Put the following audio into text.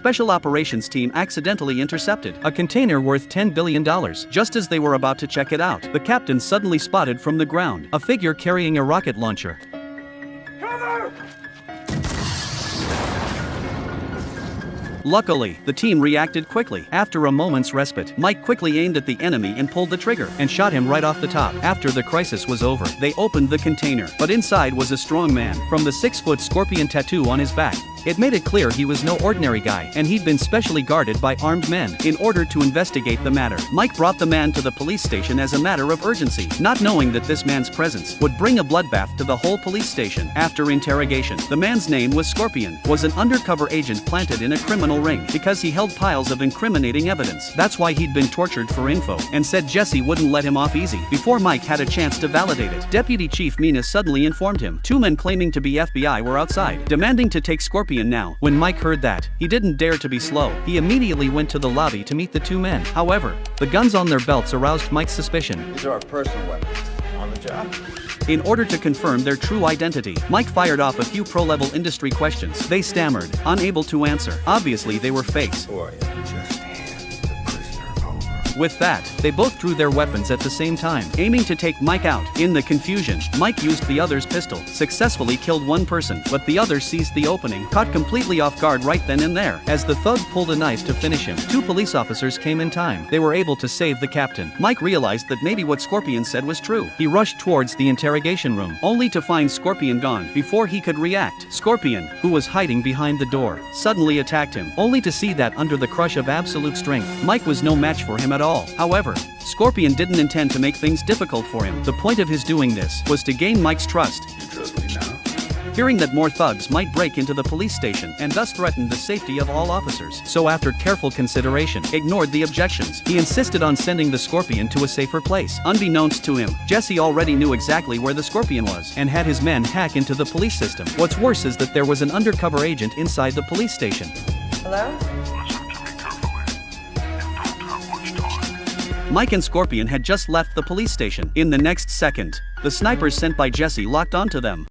Special operations team accidentally intercepted a container worth $10 billion. Just as they were about to check it out, the captain suddenly spotted from the ground a figure carrying a rocket launcher. Luckily, the team reacted quickly. After a moment's respite, Mike quickly aimed at the enemy and pulled the trigger, and shot him right off the top. After the crisis was over, they opened the container, but inside was a strong man, from the 6-foot scorpion tattoo on his back. It made it clear he was no ordinary guy, and he'd been specially guarded by armed men. In order to investigate the matter, Mike brought the man to the police station as a matter of urgency, not knowing that this man's presence would bring a bloodbath to the whole police station. After interrogation, the man's name was Scorpion, was an undercover agent planted in a criminal ring because he held piles of incriminating evidence. That's why he'd been tortured for info, and said Jesse wouldn't let him off easy. Before Mike had a chance to validate it, Deputy Chief Mina suddenly informed him 2 men claiming to be FBI were outside, demanding to take Scorpion now. When Mike heard that, he didn't dare to be slow. He immediately went to the lobby to meet the 2 men. However, the guns on their belts aroused Mike's suspicion. These are our personal weapons. On the job? In order to confirm their true identity, Mike fired off a few pro-level industry questions. They stammered, unable to answer. Obviously they were fakes. Who are you? Just hand the prisoner over. With that, they both drew their weapons at the same time, aiming to take Mike out. In the confusion, Mike used the other's pistol, successfully killed one person, but the other seized the opening, caught completely off guard right then and there. As the thug pulled a knife to finish him, 2 police officers came in time. They were able to save the captain. Mike realized that maybe what Scorpion said was true. He rushed towards the interrogation room, only to find Scorpion gone. Before he could react, Scorpion, who was hiding behind the door, suddenly attacked him, only to see that under the crush of absolute strength, Mike was no match for him at all. However, Scorpion didn't intend to make things difficult for him. The point of his doing this was to gain Mike's trust. You trust me now? Fearing that more thugs might break into the police station and thus threaten the safety of all officers, so after careful consideration, ignored the objections. He insisted on sending the Scorpion to a safer place. Unbeknownst to him, Jesse already knew exactly where the Scorpion was, and had his men hack into the police system. What's worse is that there was an undercover agent inside the police station. Hello? Listen to me carefully. And don't have much time. Mike and Scorpion had just left the police station. In the next second, the snipers sent by Jesse locked onto them.